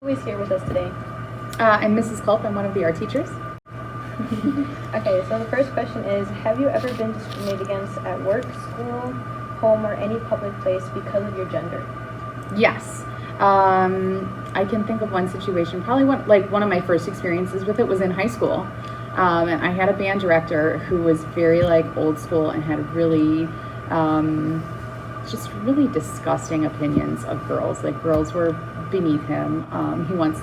Who is here with us today? I'm Mrs. Culp. I'm one of the art teachers. Okay, so the first question is, have you ever been discriminated against at work, school, home, or any public place because of your gender? Yes. I can think of one situation. Probably one of my first experiences with it was in high school. And I had a band director who was very old school and had really just really disgusting opinions of girls. Like, girls were beneath him. He once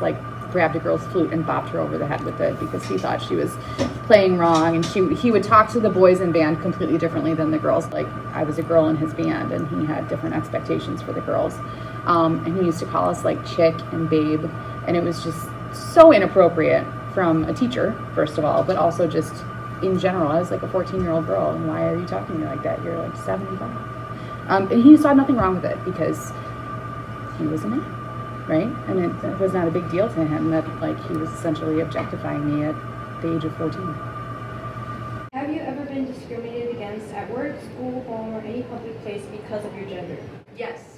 grabbed a girl's flute and bopped her over the head with it because he thought she was playing wrong, and he would talk to the boys in band completely differently than the girls. Like, I was a girl in his band and he had different expectations for the girls. And he used to call us chick and babe, and it was just so inappropriate from a teacher, first of all, but also just in general. I was a 14-year-old girl, and why are you talking to me like that? You're 75. And he saw nothing wrong with it because he was a man, right? And it was not a big deal to him that he was essentially objectifying me at the age of 14. Have you ever been discriminated against at work, school, home, or any public place because of your gender? Yes.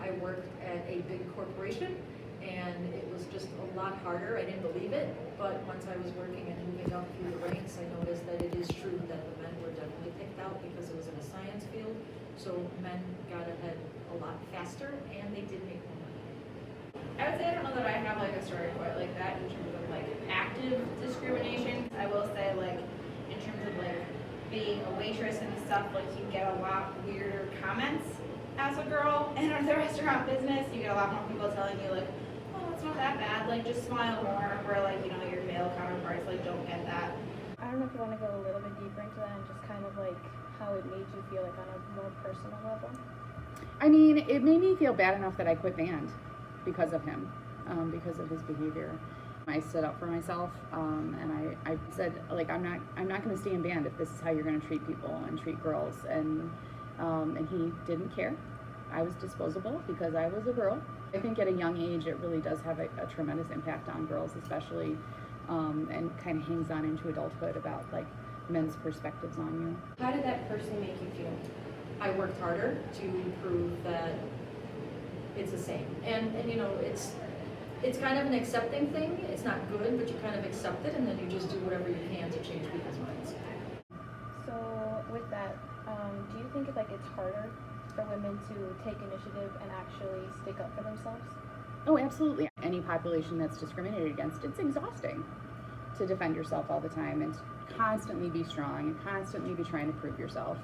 I worked at a big corporation, and it was just a lot harder. I didn't believe it, but once I was working and moving up through the ranks, I noticed that it is true that the men were definitely picked out because it was in a science field. So men got ahead a lot faster, and they did make more money. I would say I don't know that I have a story quite like that in terms of active discrimination. I will say in terms of being a waitress and stuff, you get a lot weirder comments as a girl in the restaurant business. You get a lot more people telling you oh, it's not that bad, just smile more, where your male counterparts don't get that. I don't know if you want to go a little bit deeper into that and just kind of how it made you feel on a more personal level. I mean, it made me feel bad enough that I quit band because of him, because of his behavior. I stood up for myself, and I said, I'm not going to stay in band if this is how you're going to treat people and treat girls. And he didn't care. I was disposable because I was a girl. I think at a young age it really does have a tremendous impact on girls, especially, and kind of hangs on into adulthood about men's perspectives on you. How did that person make you feel? I worked harder to prove that it's the same. And it's kind of an accepting thing. It's not good, but you kind of accept it, and then you just do whatever you can to change people's minds. So with that, do you think it's harder for women to take initiative and actually stick up for themselves? Oh, absolutely. Any population that's discriminated against, it's exhausting to defend yourself all the time and to constantly be strong and constantly be trying to prove yourself.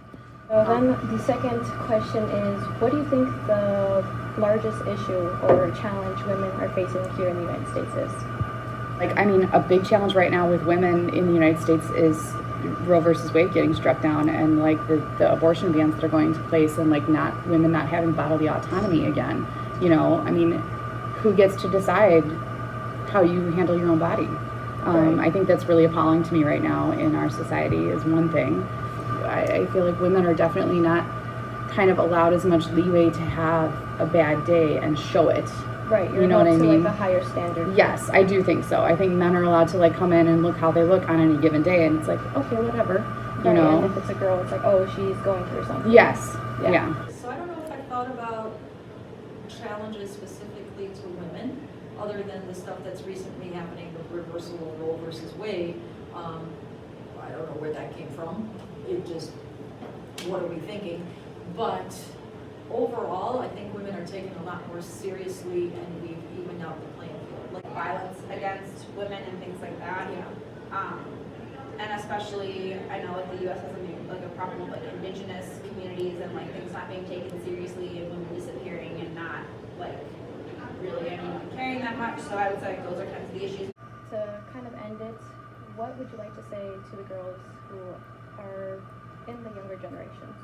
So then the second question is, what do you think the largest issue or challenge women are facing here in the United States is? A big challenge right now with women in the United States is Roe versus Wade getting struck down, and the abortion bans that are going into place, and women not having bodily autonomy again. Who gets to decide how you handle your own body? Right. I think that's really appalling to me right now in our society is one thing. I feel women are definitely not kind of allowed as much leeway to have a bad day and show it. Right, you're you know what I mean? A higher standard. Yes, I do think so. I think men are allowed to come in and look how they look on any given day, and it's okay, whatever. Right, and if it's a girl, it's oh, she's going through something. Yes. Yeah. So I don't know if I thought about challenges specifically to women, other than the stuff that's recently happening, the reversal of Roe versus Wade. I don't know where that came from. It just, what are we thinking? But overall, I think women are taken a lot more seriously, and we've evened out the playing field. Violence against women and things like that. Yeah. And especially, I know the U.S. has a problem with indigenous communities and things not being taken seriously and women disappearing and not really anyone caring that much. So I would say those are kind of the issues. To kind of end it, what would you like to say to the girls who are in the younger generations?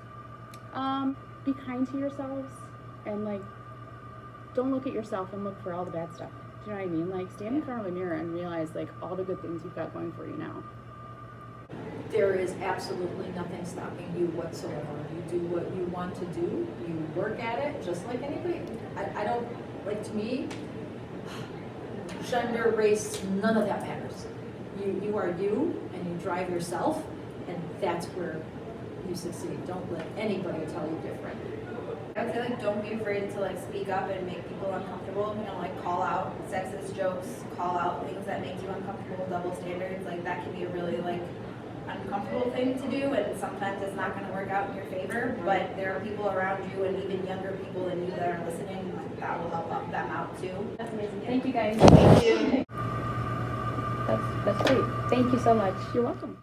Be kind to yourselves, and don't look at yourself and look for all the bad stuff. Do you know what I mean? Stand in front of a mirror and realize all the good things you've got going for you now. There is absolutely nothing stopping you whatsoever. You do what you want to do. You work at it just like anybody. I don't, to me, gender, race, none of that matters. You are you, and you drive yourself, and that's where you succeed. Don't let anybody tell you different. I would say like don't be afraid to like speak up and make people uncomfortable. You know, like call out sexist jokes, call out things that make you uncomfortable, double standards. Like that can be a really like uncomfortable thing to do, and sometimes it's not going to work out in your favor. But there are people around you, and even younger people than you that are listening, like, that will help them out too. That's amazing. Thank you guys. Thank you. That's great. Thank you so much. You're welcome.